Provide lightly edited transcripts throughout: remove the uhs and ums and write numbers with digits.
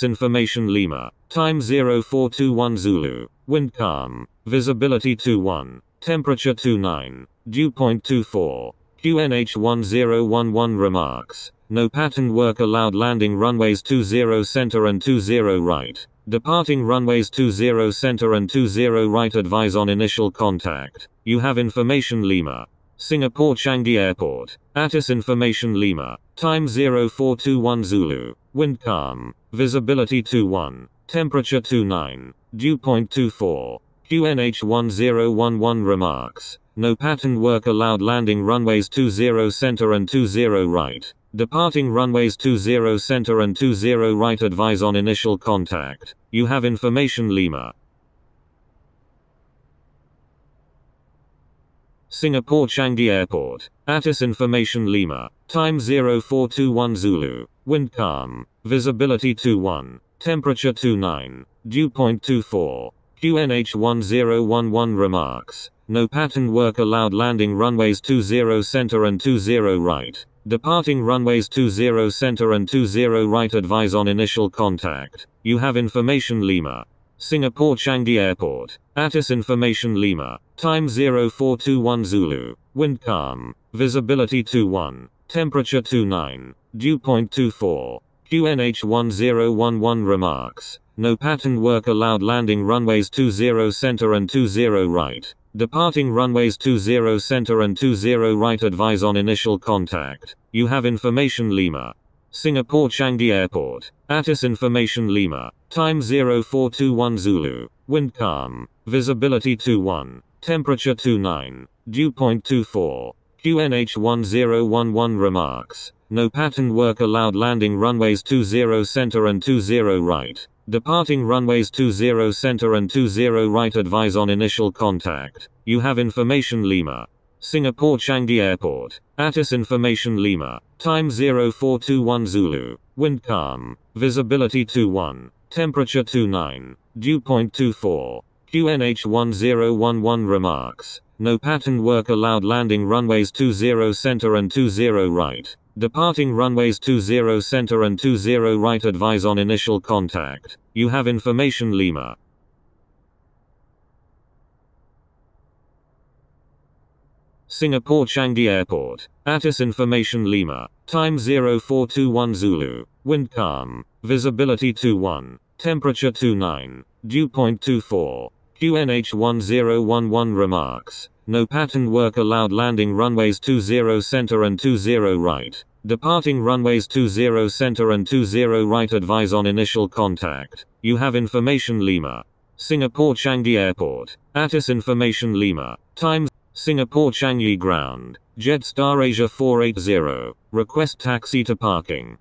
ATIS information Lima. Time 0421 Zulu. Wind calm. Visibility 21. Temperature 29. Dew point 24. QNH 1011 remarks. No pattern work allowed. Landing runways 20 center and 20 right. Departing runways 20 center and 20 right. Advise on initial contact. You have information Lima. Singapore Changi Airport. ATIS information Lima. Time 0421 Zulu. Wind calm. Visibility 21. Temperature 29. Dew point 24. QNH 1011 remarks. No pattern work allowed. Landing runways 20 center and 20 right. Departing runways 20 center and 20 right. Advise on initial contact. You have information Lima. Singapore Changi Airport. ATIS information Lima. Time 0421 Zulu. Wind calm. Visibility 21. Temperature 29. Dew point 24. QNH 1011 remarks. No pattern work allowed. Landing runways 20 center and 20 right. Departing runways 20 center and 20 right. Advise on initial contact. You have information Lima. Singapore Changi Airport. ATIS information Lima. Time 0421 Zulu. Wind calm. Visibility 21. Temperature 29. Dew point 24. QNH 1011 remarks. No pattern work allowed. Landing runways 20 center and 20 right. Departing runways 20 center and 20 right. Advise on initial contact. You have information Lima. Singapore Changi Airport. ATIS information Lima. Time 0421 Zulu. Wind calm. Visibility 21. Temperature 29. Dew point 24. QNH 1011 remarks. No pattern work allowed. Landing runways 20 center and 20 right. Departing runways 20 center and 20 right. Advise on initial contact. You have information Lima. Singapore Changi Airport. ATIS information Lima. Time 0421 Zulu. Wind calm. Visibility 21. Temperature 29. Dew point 24. QNH 1011 remarks. No pattern work allowed. Landing runways 20 center and 20 right. Departing runways 20 center and 20 right. Advise on initial contact. You have information Lima. Singapore Changi Airport. ATIS information Lima. Time 0421 Zulu. Wind calm. Visibility 21. Temperature 29. Dew point 24. QNH 1011 remarks. No pattern work allowed. Landing runways 20 center and 20 right. Departing runways 20 center and 20 right. Advise on initial contact. You have information Lima. Singapore Changi Airport. ATIS information Lima. Time Singapore Changi Ground. Jetstar Asia 480. Request taxi to parking.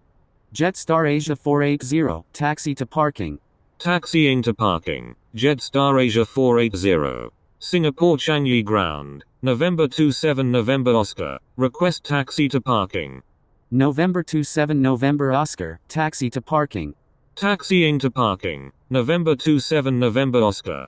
Jetstar Asia 480. Taxi to parking. Taxiing to parking. Jetstar Asia 480. Singapore Changi Ground. November 27 November Oscar. Request taxi to parking. November 27 November Oscar. Taxi to parking. Taxiing to parking. November 27 November Oscar.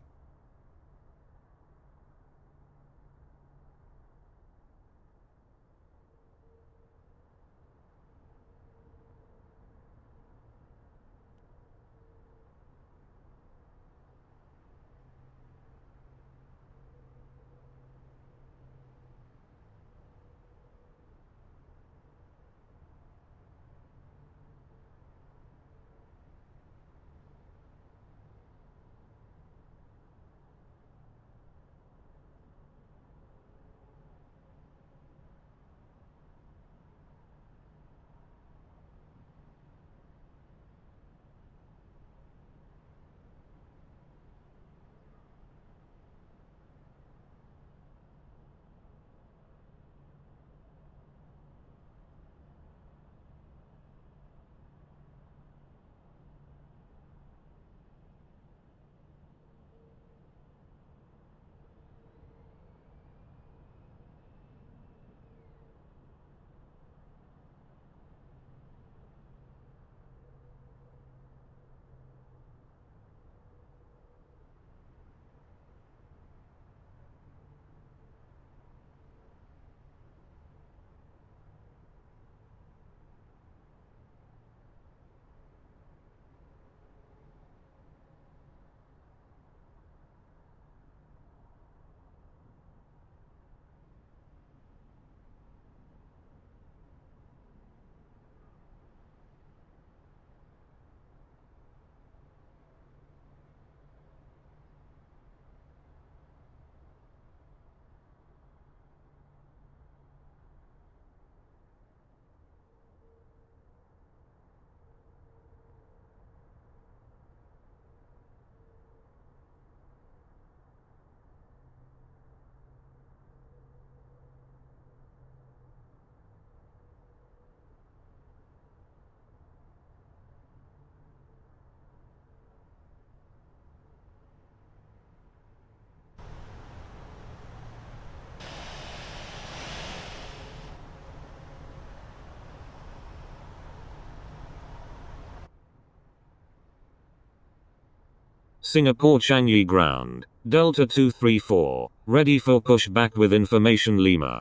Singapore Changi Ground. Delta 234. Ready for pushback with information Lima.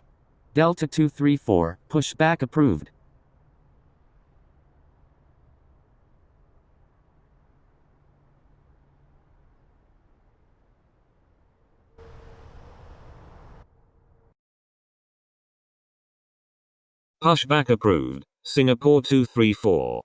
Delta 234, pushback approved. Pushback approved. Singapore 234.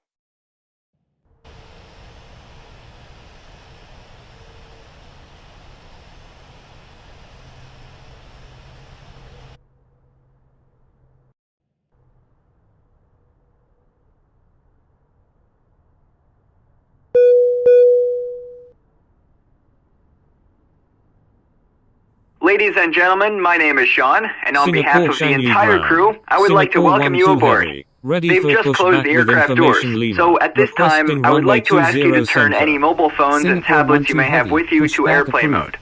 Ladies and gentlemen, my name is Sean, and on Singapore behalf of the Changi entire Ground. crew, I would like to Singapore welcome you 12 aboard. Heavy. Ready They've for just closed pushback the with aircraft doors, information Lima. so at this time, Requesting I would runway like to ask you to 20 turn center. any mobile phones and Singapore tablets you 12 may have Heavy. with you to Pushback airplane approved.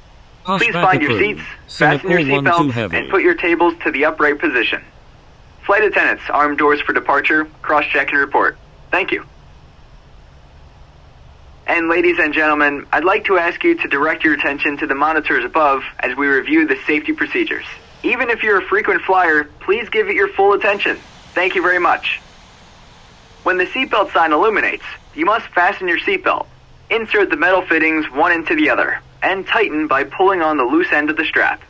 mode. Please Pushback find your approved. seats, fasten your Singapore 12 seatbelts, Heavy. and put your tables to the upright position. Flight attendants, arm doors for departure, cross-check and report. Thank you. And ladies and gentlemen, I'd like to ask you to direct your attention to the monitors above as we review the safety procedures. Even if you're a frequent flyer, please give it your full attention. Thank you very much. When the seatbelt sign illuminates, you must fasten your seatbelt. Insert the metal fittings one into the other, and tighten by pulling on the loose end of the strap.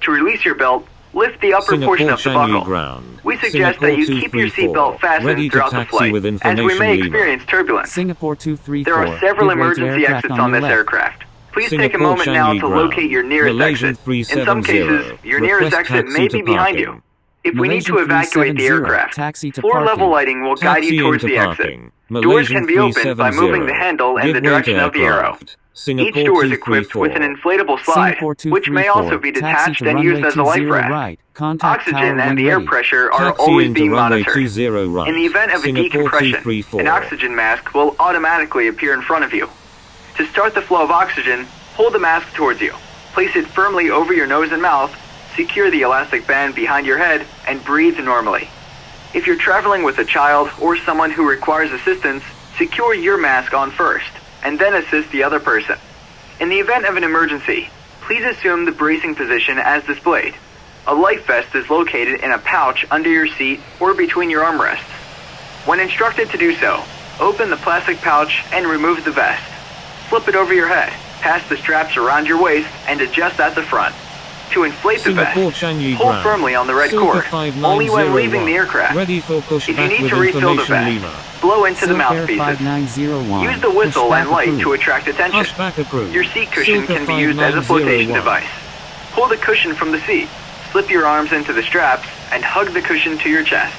To release your belt, lift the upper Singapore portion of the Changi buckle. Ground. We suggest Singapore that you keep your 234. seatbelt fastened Ready to throughout the taxi flight, with as we information may Lima. experience turbulence. Singapore 234. There are several give way to emergency aircraft exits on on your this left. aircraft. Please take a Singapore moment now Changi to Ground. locate your nearest Malaysian exit. In 370. some cases, your nearest Request exit taxi may to be behind you. parking. If we need to Malaysian evacuate the 370, aircraft, taxi to floor level parking. lighting will guide you Taxiing towards to the exit. parking. Doors Malaysian can be opened by moving the 370. handle in Give the way direction to of the arrow. aircraft. Singapore Each door is equipped 234. with an inflatable slide, Singapore which may 234, also be taxi detached to and runway used as a life 20 raft. right. Contact Oxygen tower and when the air ready. pressure are always Taxiing to being runway monitored. 20 right. In the event of a Singapore decompression, 234. an oxygen mask will automatically appear in front of you. To start the flow of oxygen, hold the mask towards you. Place it firmly over your nose and mouth, secure the elastic band behind your head, and breathe normally. If you're traveling with a child or someone who requires assistance, secure your mask on first, and then assist the other person. In the event of an emergency, please assume the bracing position as displayed. A life vest is located in a pouch under your seat or between your armrests. When instructed to do so, open the plastic pouch and remove the vest. Flip it over your head, pass the straps around your waist, and adjust at the front. To inflate the vest, Singapore Changi pull Ground. firmly on the red Silka cord, 5901. only when leaving the aircraft. Ready for If you pushback need with to refill the information vest, Lima. blow into the Silk Air mouthpieces. 5901. Use the whistle Pushback and light to approved. attract attention. Pushback approved. Your seat cushion Silka can be used as a flotation 5901. device. Pull the cushion from the seat, slip your arms into the straps, and hug the cushion to your chest.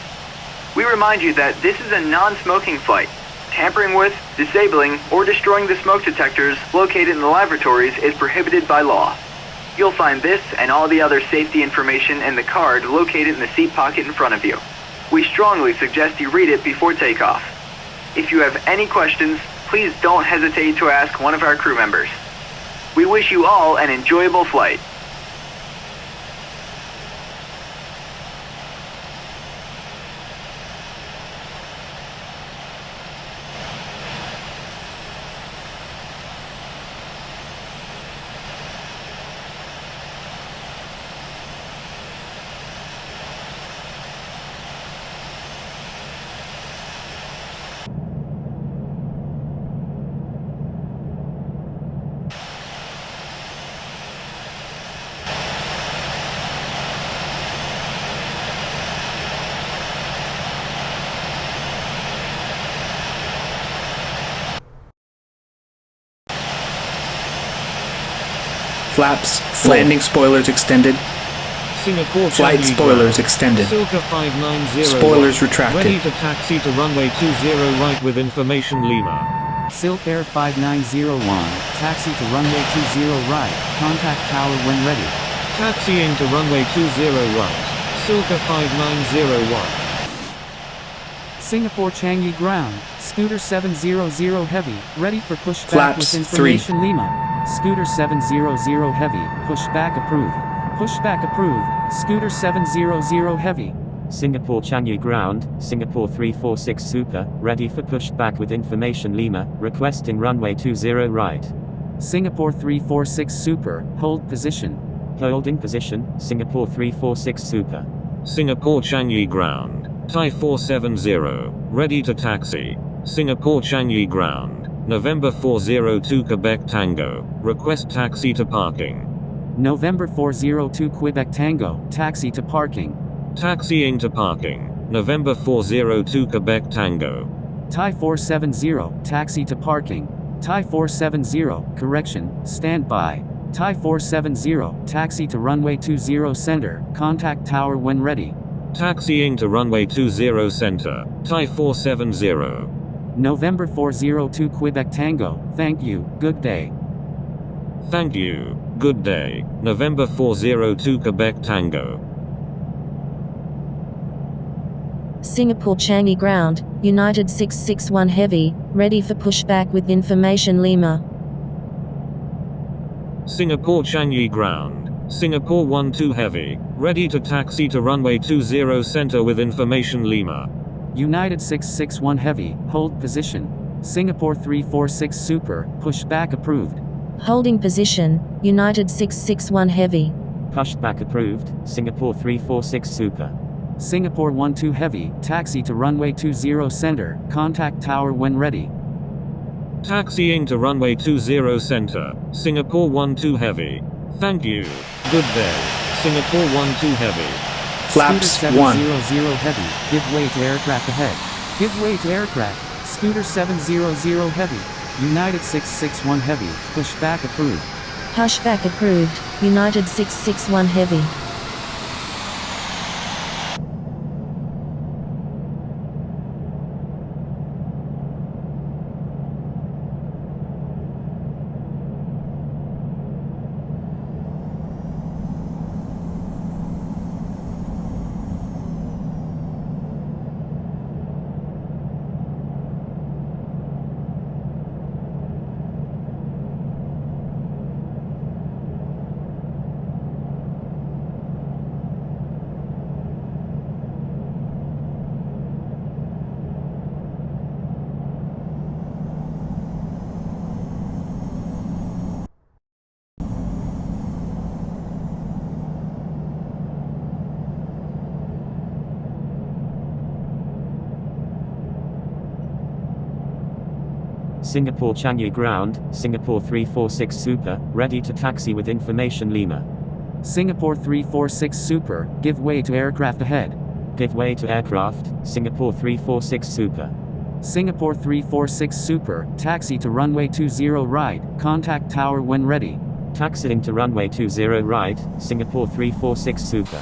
We remind you that this is a non-smoking flight. Tampering with, disabling, or destroying the smoke detectors located in the lavatories is prohibited by law. You'll find this and all the other safety information in the card located in the seat pocket in front of you. We strongly suggest you read it before takeoff. If you have any questions, please don't hesitate to ask one of our crew members. We wish you all an enjoyable flight. Flaps, landing spoilers extended, Singapore flight Changi spoilers Ground. extended, Silka 5901. spoilers retracted. Ready to taxi to runway 20 right with information Lima. Silk Air 5901, taxi to runway 20 right. Contact tower when ready. Taxiing to runway 20 right. Silka 5901. Singapore Changi Ground, Scooter 700 Heavy, ready for pushback Flaps, with information Lima. Scooter 700 Heavy, pushback approved. Pushback approved, Scooter 700 Heavy. Singapore Changi Ground, Singapore 346 Super, ready for pushback with information Lima, requesting runway 20 right. Singapore 346 Super, hold position. Holding position, Singapore 346 Super. Singapore Changi Ground, Thai 470, ready to taxi. Singapore Changi Ground, November 402 Quebec Tango, request taxi to parking. November 402 Quebec Tango, taxi to parking. Taxiing to parking, November 402 Quebec Tango. Thai 470, taxi to parking. Thai 470, correction, stand by. Thai 470, taxi to runway 20 center, contact tower when ready. Taxiing to runway 20 center, Thai 470. November 402 Quebec Tango, thank you, good day. Thank you, good day, November 402 Quebec Tango. Singapore Changi Ground, United 661 Heavy, ready for pushback with information Lima. Singapore Changi Ground, Singapore 12 Heavy, ready to taxi to runway 20 center with information Lima. United 661 Heavy, hold position. Singapore 346 Super, pushback approved. Holding position, United 661 Heavy. Pushback approved, Singapore 346 Super. Singapore 12 Heavy, taxi to runway 20 center, contact tower when ready. Taxiing to runway 20 center, Singapore 12 Heavy. Thank you, good day, Singapore 12 Heavy. Flaps Scooter 1. 700 Heavy, give way to aircraft ahead. Give way to aircraft, Scooter 700 Heavy. United 661 Heavy, pushback approved. Pushback approved, United 661 Heavy. Singapore Changi Ground, Singapore 346 Super, ready to taxi with information Lima. Singapore 346 Super, give way to aircraft ahead. Give way to aircraft, Singapore 346 Super. Singapore 346 Super, taxi to runway 20 right, contact tower when ready. Taxiing to runway 20 right, Singapore 346 Super.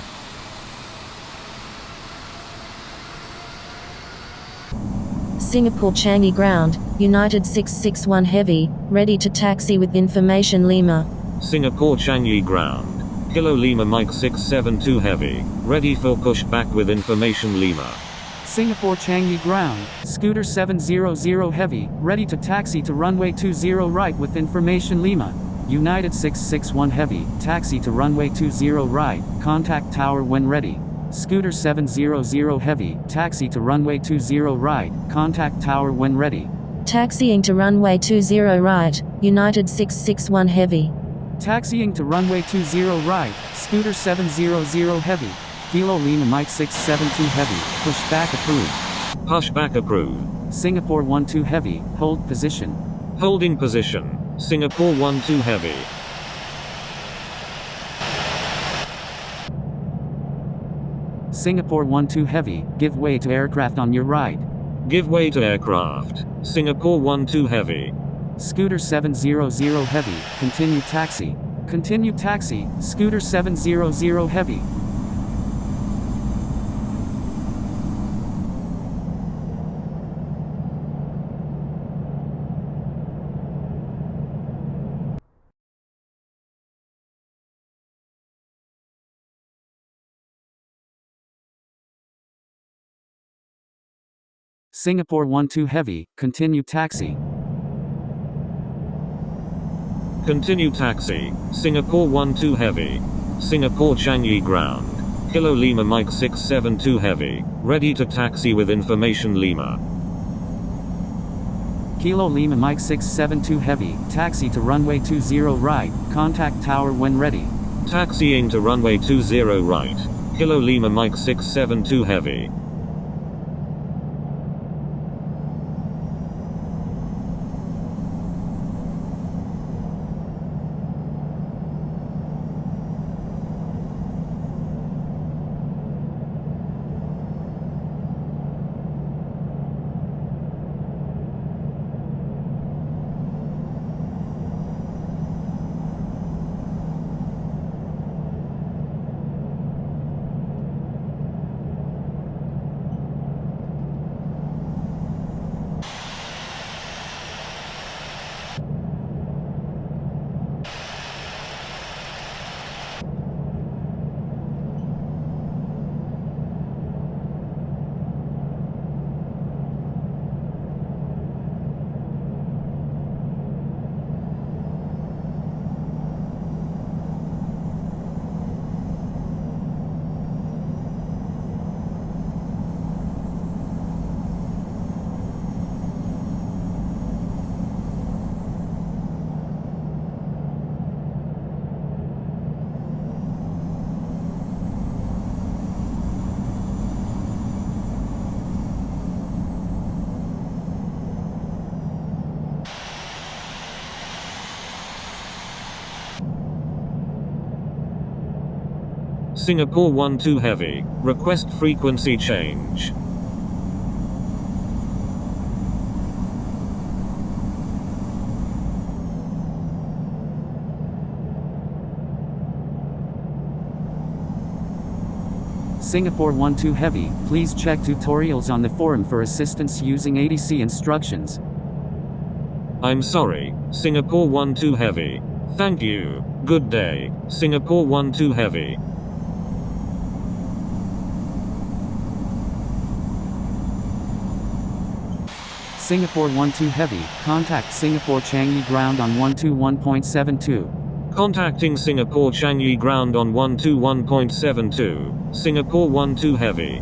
Singapore Changi Ground, United 661 Heavy, ready to taxi with information Lima. Singapore Changi Ground, Kilo Lima Mike 672 Heavy, ready for pushback with information Lima. Singapore Changi Ground, Scooter 700 Heavy, ready to taxi to runway 20 right with information Lima. United 661 Heavy, taxi to runway 20 right, contact tower when ready. Scooter 700 Heavy, taxi to runway 20 right, contact tower when ready. Taxiing to runway 20 right, United 661 Heavy. Taxiing to runway 20 right, Scooter 700 Heavy. Kilo Lima Mike 672 Heavy, pushback approved. Pushback approved. Singapore 12 Heavy, hold position. Holding position, Singapore 12 Heavy. Singapore 12 Heavy, give way to aircraft on your right. Give way to aircraft, Singapore 12 Heavy. Scooter 700 Heavy, continue taxi. Continue taxi, Scooter 700 Heavy. Singapore 12 Heavy, continue taxi. Continue taxi, Singapore 12 Heavy. Singapore Changi Ground, Kilo Lima Mike 672 Heavy, ready to taxi with information Lima. Kilo Lima Mike 672 Heavy, taxi to runway 20 right, contact tower when ready. Taxiing to runway 20 right. Kilo Lima Mike 672 Heavy. Singapore 12 Heavy. Request frequency change. Singapore 12 Heavy, please check tutorials on the forum for assistance using ATC instructions. I'm sorry, Singapore 12 Heavy. Thank you. Good day, Singapore 12 Heavy. Singapore 12 Heavy, contact Singapore Changi ground on 121.72. Contacting Singapore Changi ground on 121.72. Singapore 12 Heavy.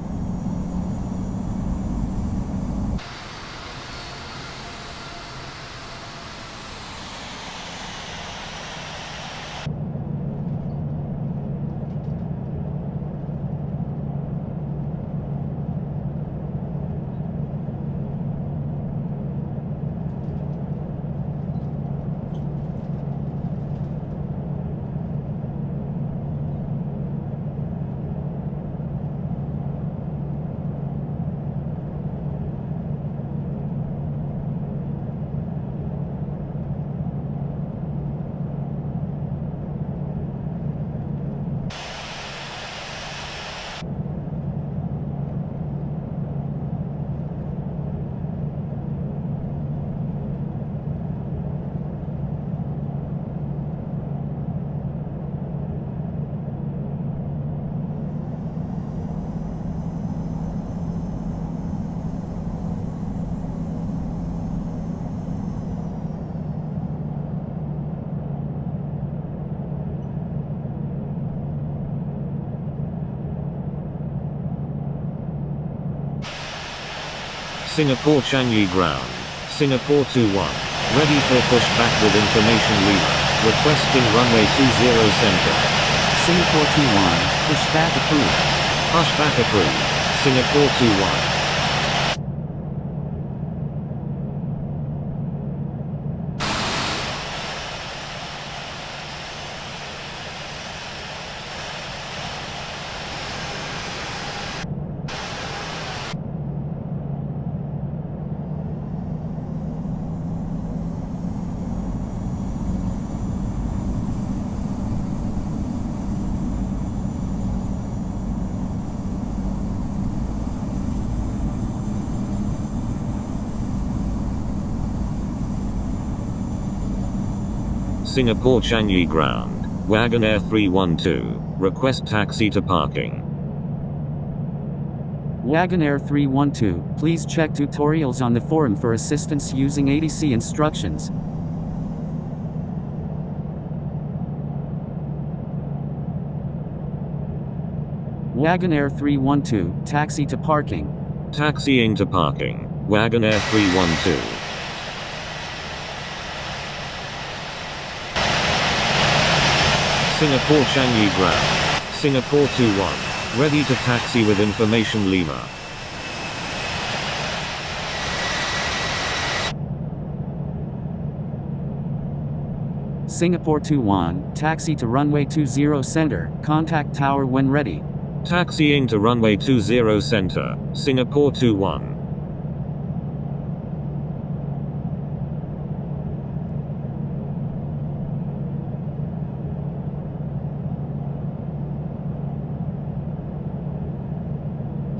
Singapore Changi ground. Singapore 21. Ready for pushback with information Lima. Requesting runway 20 center. Singapore 21, pushback approved. Pushback approved. Singapore 21. Singapore Changi ground. Wagonair 312. Request taxi to parking. Wagonair 312, please check tutorials on the forum for assistance using ATC instructions. Wagonair 312, taxi to parking. Taxiing to parking. Wagonair 312. Singapore Changi ground. Singapore 21. Ready to taxi with information Lima. Singapore 21, taxi to runway 20 center, contact tower when ready. Taxiing to runway 20 center, Singapore 21.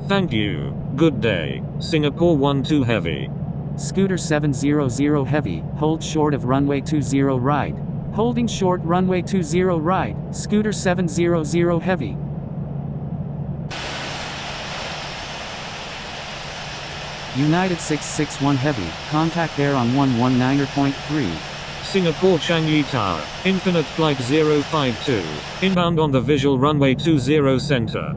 Thank you. Good day. Singapore 12 heavy. Scooter 700 heavy, hold short of runway 20 right. Holding short runway 20 right, Scooter 700 heavy. United 661 heavy, contact air on 119.3. Singapore Changi Tower, Infinite Flight 052, inbound on the visual runway 20 center.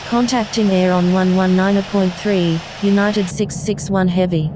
Contacting air on 119.3, United 661 heavy.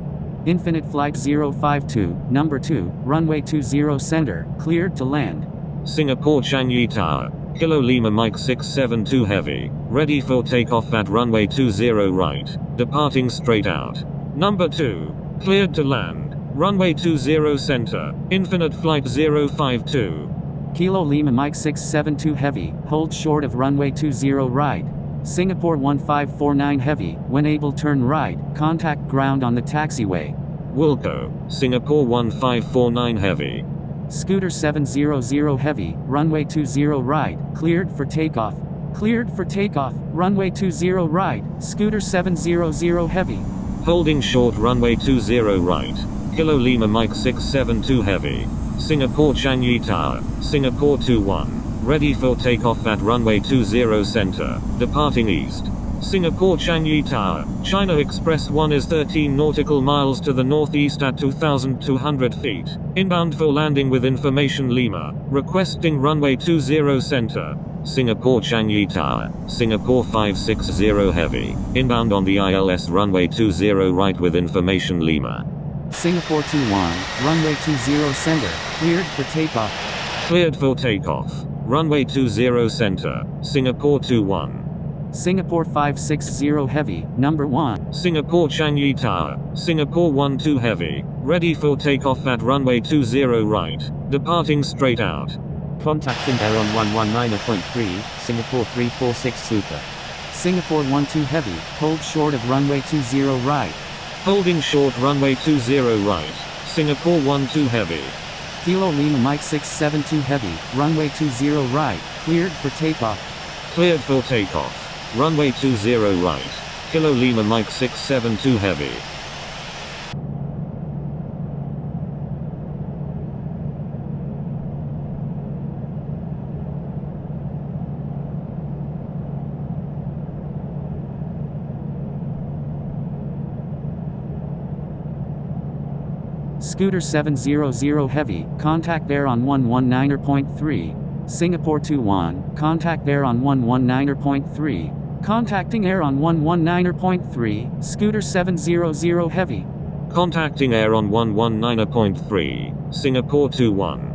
Infinite Flight 052, number 2, runway 20 center, cleared to land. Singapore Changi Tower, Kilo Lima Mike 672 heavy, ready for takeoff at runway 20 right, departing straight out. Number 2, cleared to land, runway 20 center, Infinite Flight 052. Kilo Lima Mike 672 heavy, hold short of runway 20 right. Singapore 1549 heavy, when able turn right, contact ground on the taxiway. Wilco, Singapore 1549 heavy. Scooter 700 heavy, runway 20 right, cleared for takeoff. Cleared for takeoff, runway 20 right, Scooter 700 heavy. Holding short runway 20 right, Kilo Lima Mike 672 heavy. Singapore Changi Tower, Singapore 21. Ready for takeoff at runway 20 center, departing east. Singapore Changi Tower, China Express 1 is 13 nautical miles to the northeast at 2,200 feet. Inbound for landing with information Lima, requesting runway 20 center. Singapore Changi Tower, Singapore 560 heavy, inbound on the ILS runway 20 right with information Lima. Singapore 21, runway 20 center, cleared for takeoff. Cleared for takeoff. Runway 20 center, Singapore 21. Singapore 560 heavy, number 1. Singapore Changi Tower, Singapore 12 heavy, ready for takeoff at runway 20 right, departing straight out. Contacting air on 119.3, Singapore 346 Super. Singapore 12 heavy, hold short of runway 20 right. Holding short runway 20 right, Singapore 12 heavy. Kilo Lima Mike 672 heavy, runway 20 right, cleared for takeoff. Cleared for takeoff. Runway 20 right, Kilo Lima Mike 672 heavy. Scooter 700 heavy, contact air on 119.3. Singapore 21, contact air on 119.3. Contacting air on 119.3, Scooter 700 heavy. Contacting air on 119.3, Singapore 21.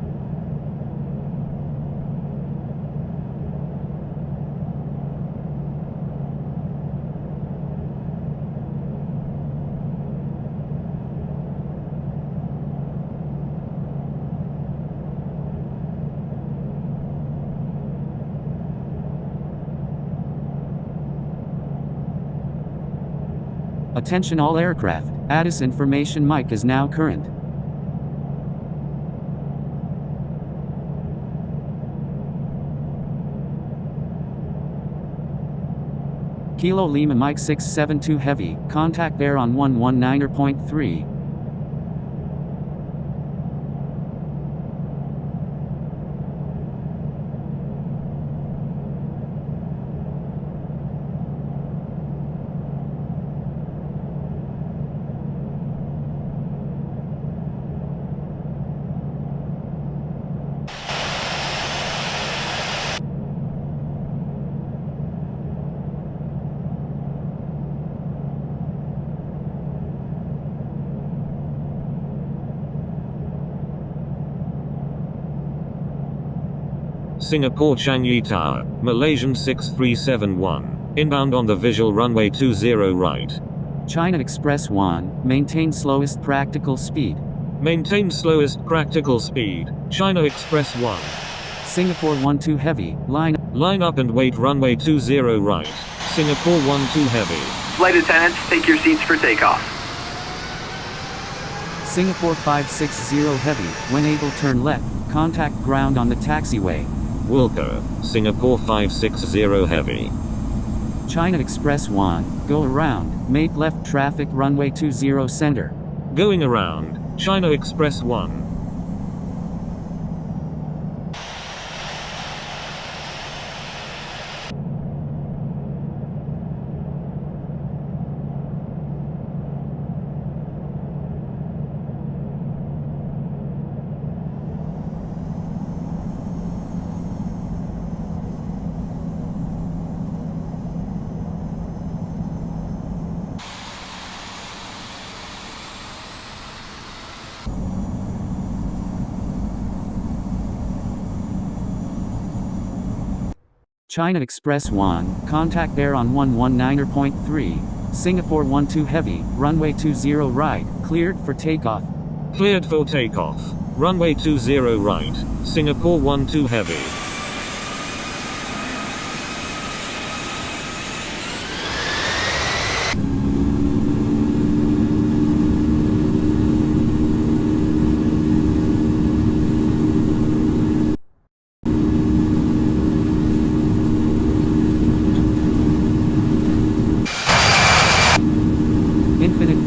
Attention all aircraft, ATIS information mic is now current. Kilo Lima Mike 672 heavy, contact air on 119.3. Singapore Changi Tower, Malaysian 6371. Inbound on the visual runway 20 right. China Express 1, maintain slowest practical speed. Maintain slowest practical speed. China Express 1. Singapore 12 Heavy, Line up and wait runway 20 right. Singapore 12 Heavy. Flight attendants, take your seats for takeoff. Singapore 560 Heavy, when able turn left, contact ground on the taxiway. Wilco, Singapore 560 Heavy. China Express 1, go around, make left traffic runway 20 center. Going around, China Express 1. China Express 1, contact Air on 119.3, Singapore 12 Heavy, runway 20 right, cleared for takeoff. Cleared for takeoff. Runway 20 right. Singapore 12 Heavy.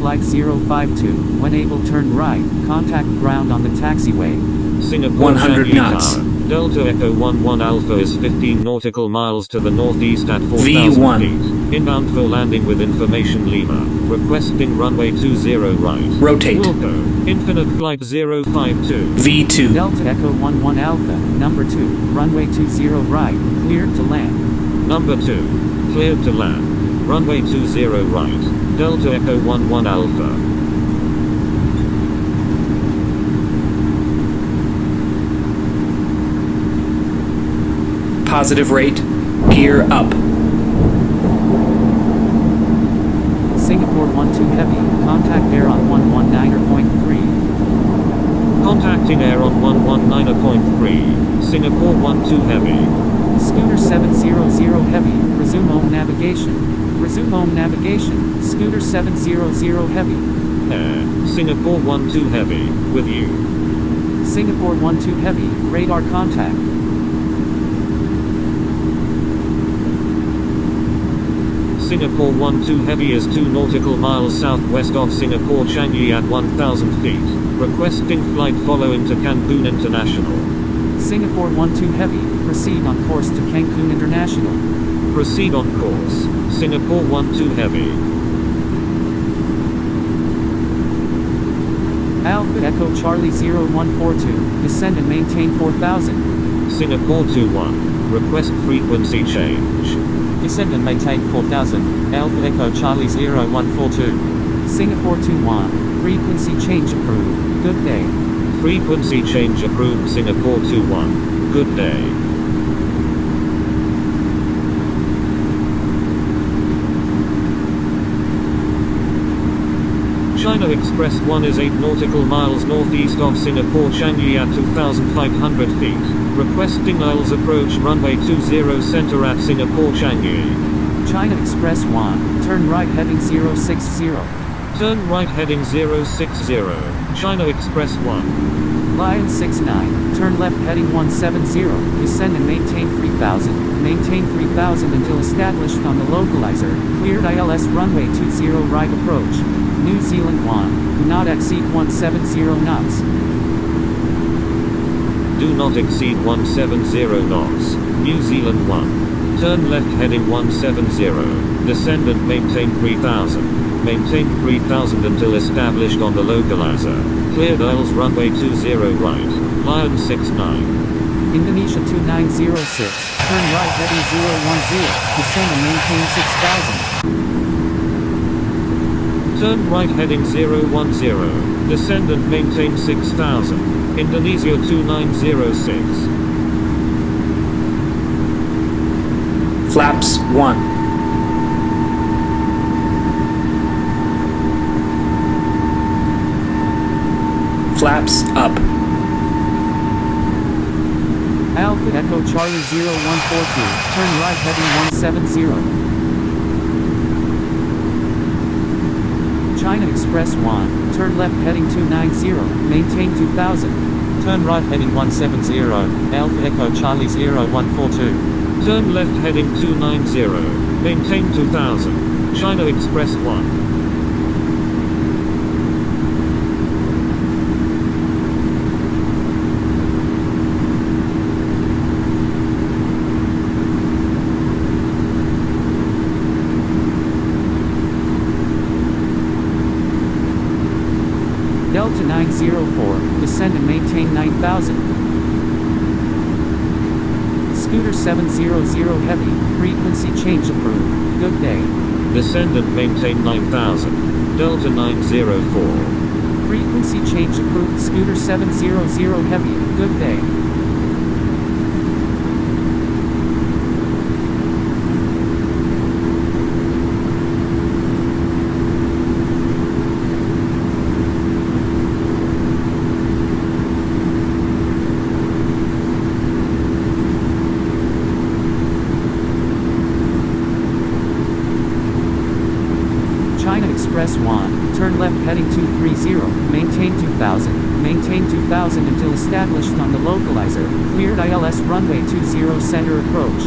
Flight 052, when able turn right, contact ground on the taxiway. Singapore 100 Changi knots. Tower. Delta Echo 11 Alpha is 15 nautical miles to the northeast at 4,000 V1. feet. Inbound for landing with information Lima. Requesting runway 20 right. Rotate. Wilco, Infinite Flight 052. V2. Delta Echo 11 Alpha, number 2, runway 20 right, cleared to land. Number 2. Cleared to land. Runway 20 right. Delta Echo 11 Alpha. Positive rate. Gear up. Singapore 12 Heavy, contact Air on 119.3. Contacting Air on 119.3. Singapore 12 Heavy. Scooter 700 Heavy, resume home navigation. Resume home navigation, Scooter 700 Heavy. Air, Singapore 12 Heavy, with you. Singapore 12 Heavy, radar contact. Singapore 12 Heavy is 2 nautical miles southwest of Singapore Changi at 1,000 feet. Requesting flight following to Cancun International. Singapore 12 Heavy, proceed on course to Cancun International. Proceed on course. Singapore 12 Heavy. Alpha Echo Charlie 0142, descend and maintain 4000. Singapore 21. Request frequency change. Descend and maintain 4000, Alpha Echo Charlie 0142. Singapore 21, frequency change approved, good day. Frequency change approved. Singapore 21. Good day. China Express 1 is 8 nautical miles northeast of Singapore Changi at 2,500 feet. Requesting IELTS approach runway 20 center at Singapore Changi. China Express 1, turn right heading 060. Turn right heading 060. China Express 1. Lion 69, turn left heading 170, descend and maintain 3000. Maintain 3000 until established on the localizer. Cleared ILS runway 20 right approach. New Zealand 1, do not exceed 170 knots. Do not exceed 170 knots. New Zealand 1. Turn left heading 170. Descend and maintain 3000. Maintain 3000 until established on the localizer. Cleared ILS runway 20 right. Lion 69. Indonesia 2906, turn right heading 010, descend and maintain 6000. Turn right heading 010. Descend and maintain 6000. Indonesia 2906. Flaps 1. Flaps up. Alpha Echo Charlie 0142, turn right heading 170. China Express 1, turn left heading 290, maintain 2000. Turn right heading 170, Alpha Echo Charlie 0142. Turn left heading 290, maintain 2000. China Express 1. Delta 904, descend and maintain 9000. Scooter 700 heavy, frequency change approved. Good day. Descend and maintain 9000. Delta 904. Frequency change approved. Scooter 700 heavy, good day. China Express 1, turn left heading 230, maintain 2000, maintain 2000 until established on the localizer, cleared ILS runway 20 center approach.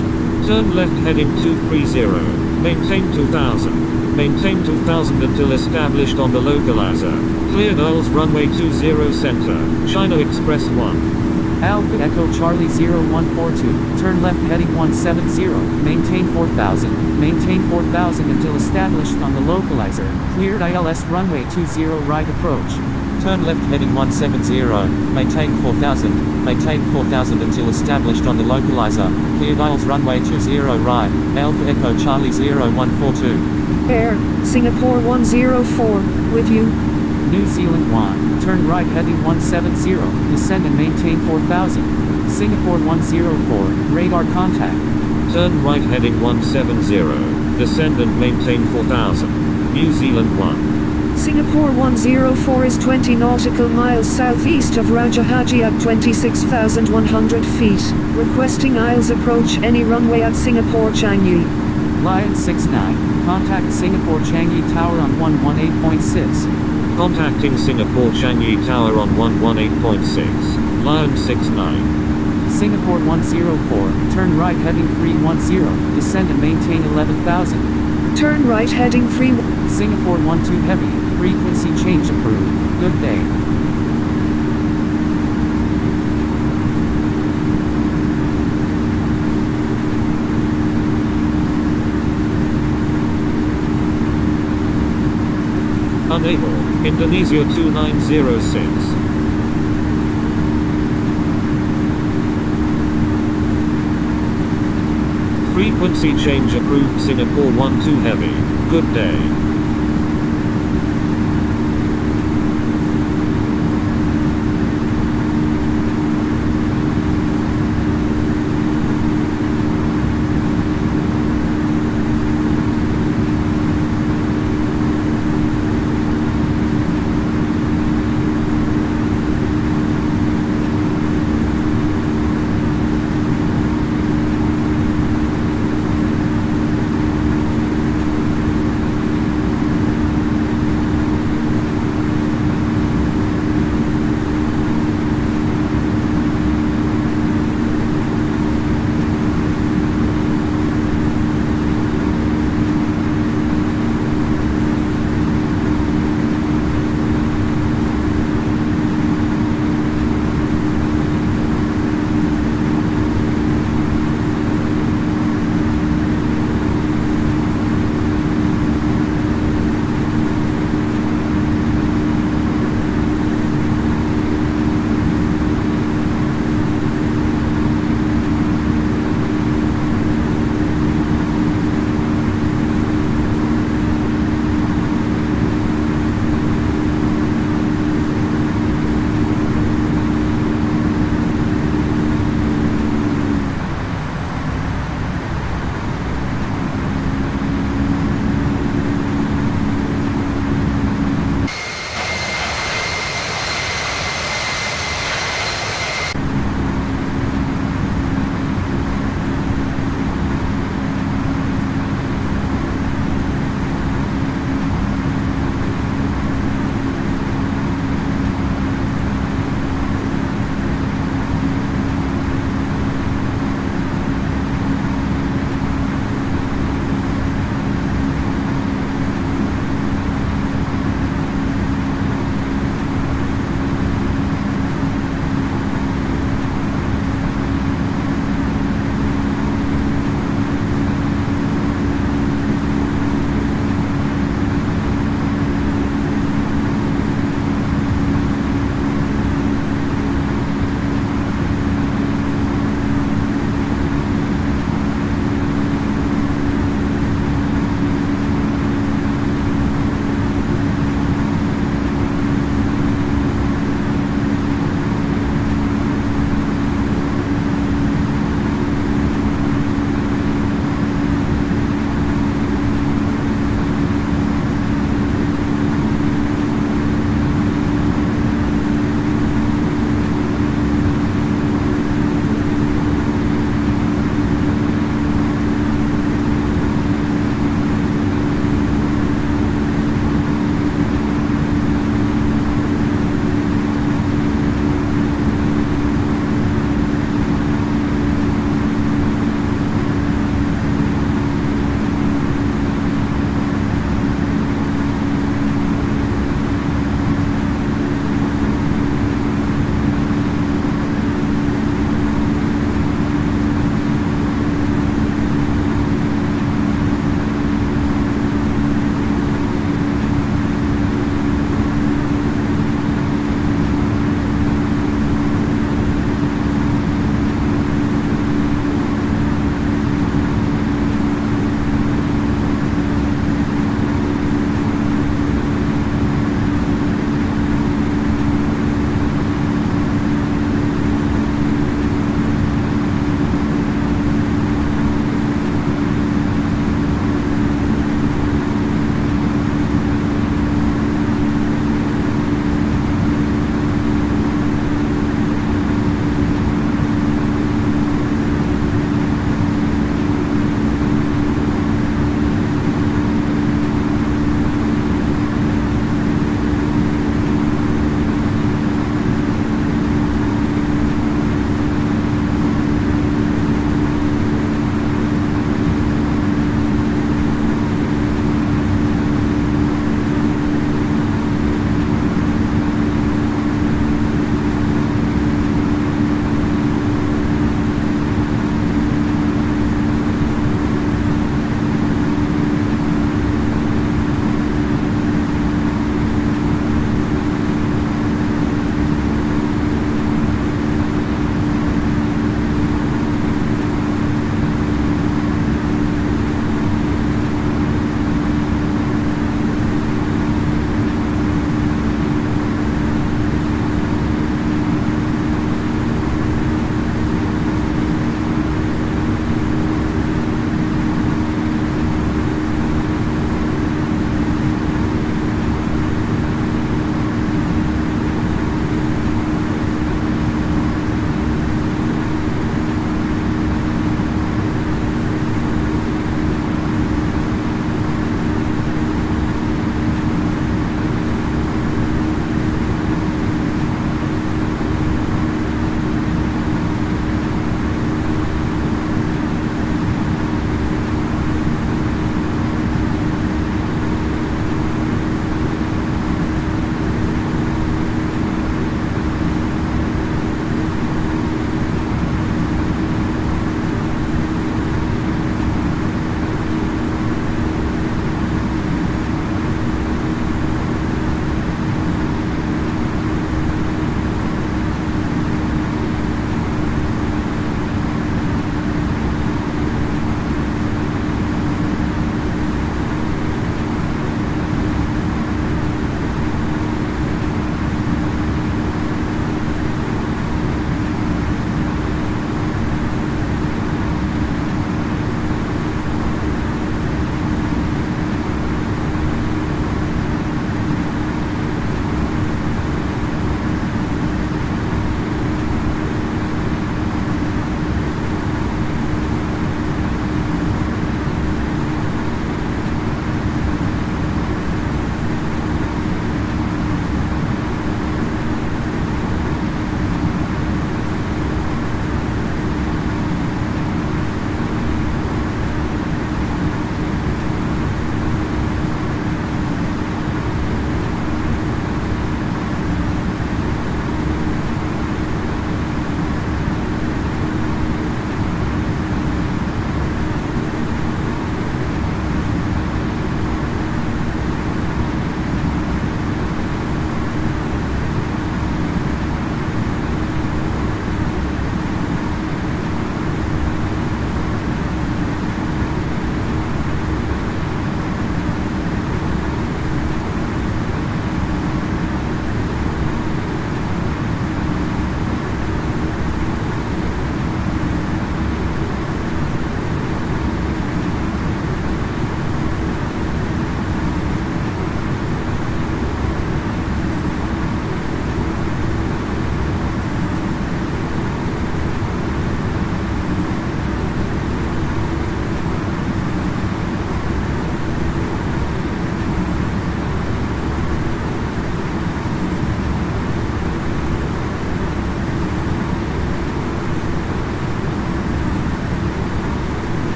Turn left heading 230, maintain 2000, maintain 2000 until established on the localizer, cleared ILS runway 20 center, China Express 1. Alpha Echo Charlie 0142, turn left heading 170, maintain 4000, maintain 4000 until established on the localizer, cleared ILS runway 20 right approach. Turn left heading 170, maintain 4000, maintain 4000 until established on the localizer, cleared ILS runway 20 right, Alpha Echo Charlie 0142. Air, Singapore 104, with you. New Zealand 1, turn right heading 170, descend and maintain 4000. Singapore 104, radar contact. Turn right heading 170, descend and maintain 4000. New Zealand 1. Singapore 104 is 20 nautical miles southeast of Rajahaji at 26,100 feet, requesting ILS approach any runway at Singapore Changi. Lion 69, contact Singapore Changi Tower on 118.6. Contacting Singapore Changi Tower on 118.6. Lion 69. Singapore 104, turn right heading 310, descend and maintain 11,000. Turn right heading 3. Singapore 12 heavy, frequency change approved. Good day. Unable, Indonesia 2906. Frequency change approved. Singapore 12 heavy. Good day.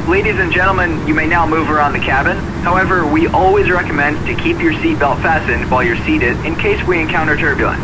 Ladies and gentlemen, you may now move around the cabin. However, we always recommend to keep your seatbelt fastened while you're seated in case we encounter turbulence.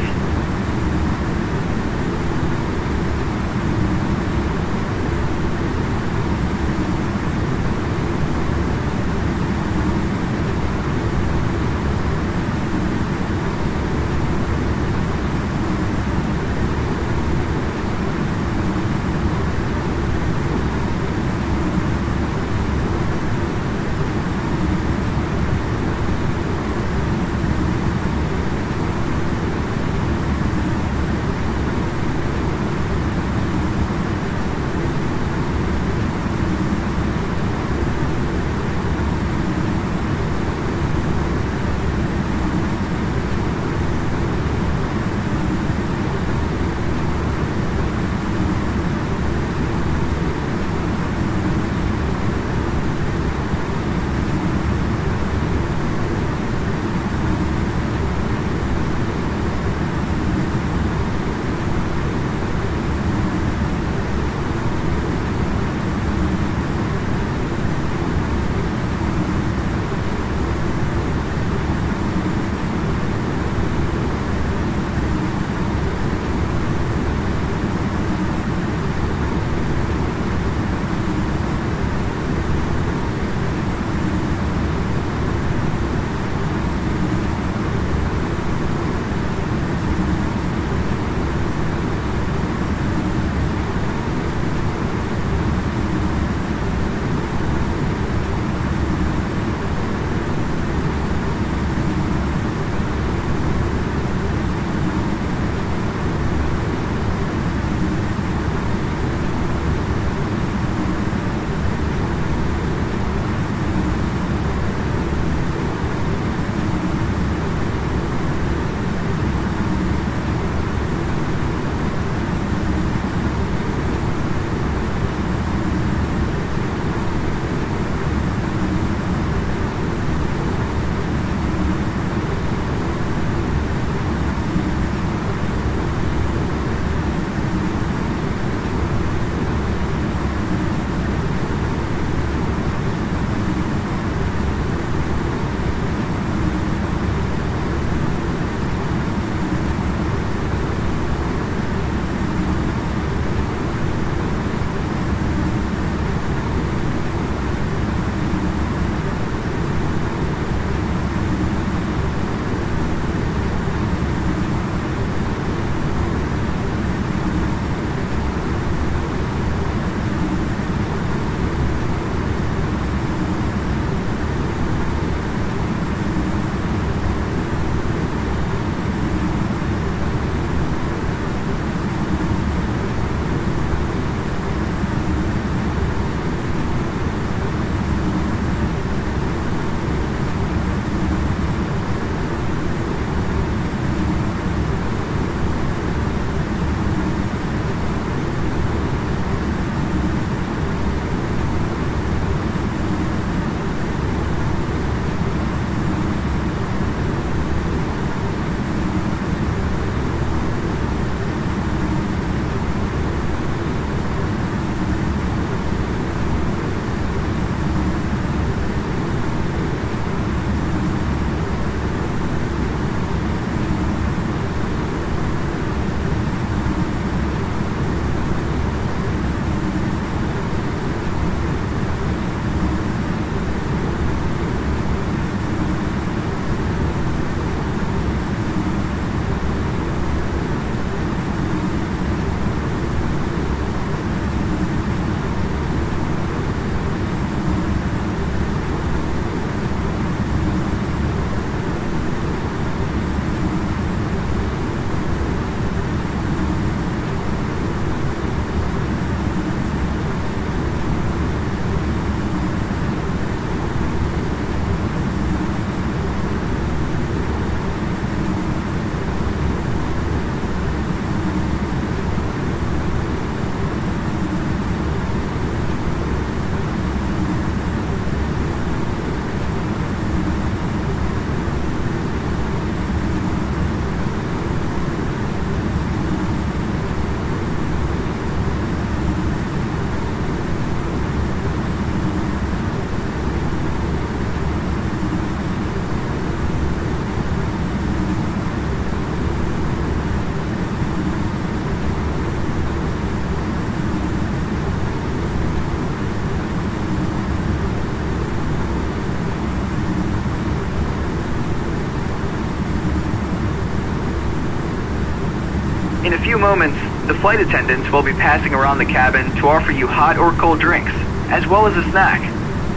moments, the flight attendants will be passing around the cabin to offer you hot or cold drinks, as well as a snack.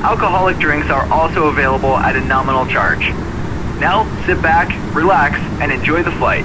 Alcoholic drinks are also available at a nominal charge. Now, sit back, relax, and enjoy the flight.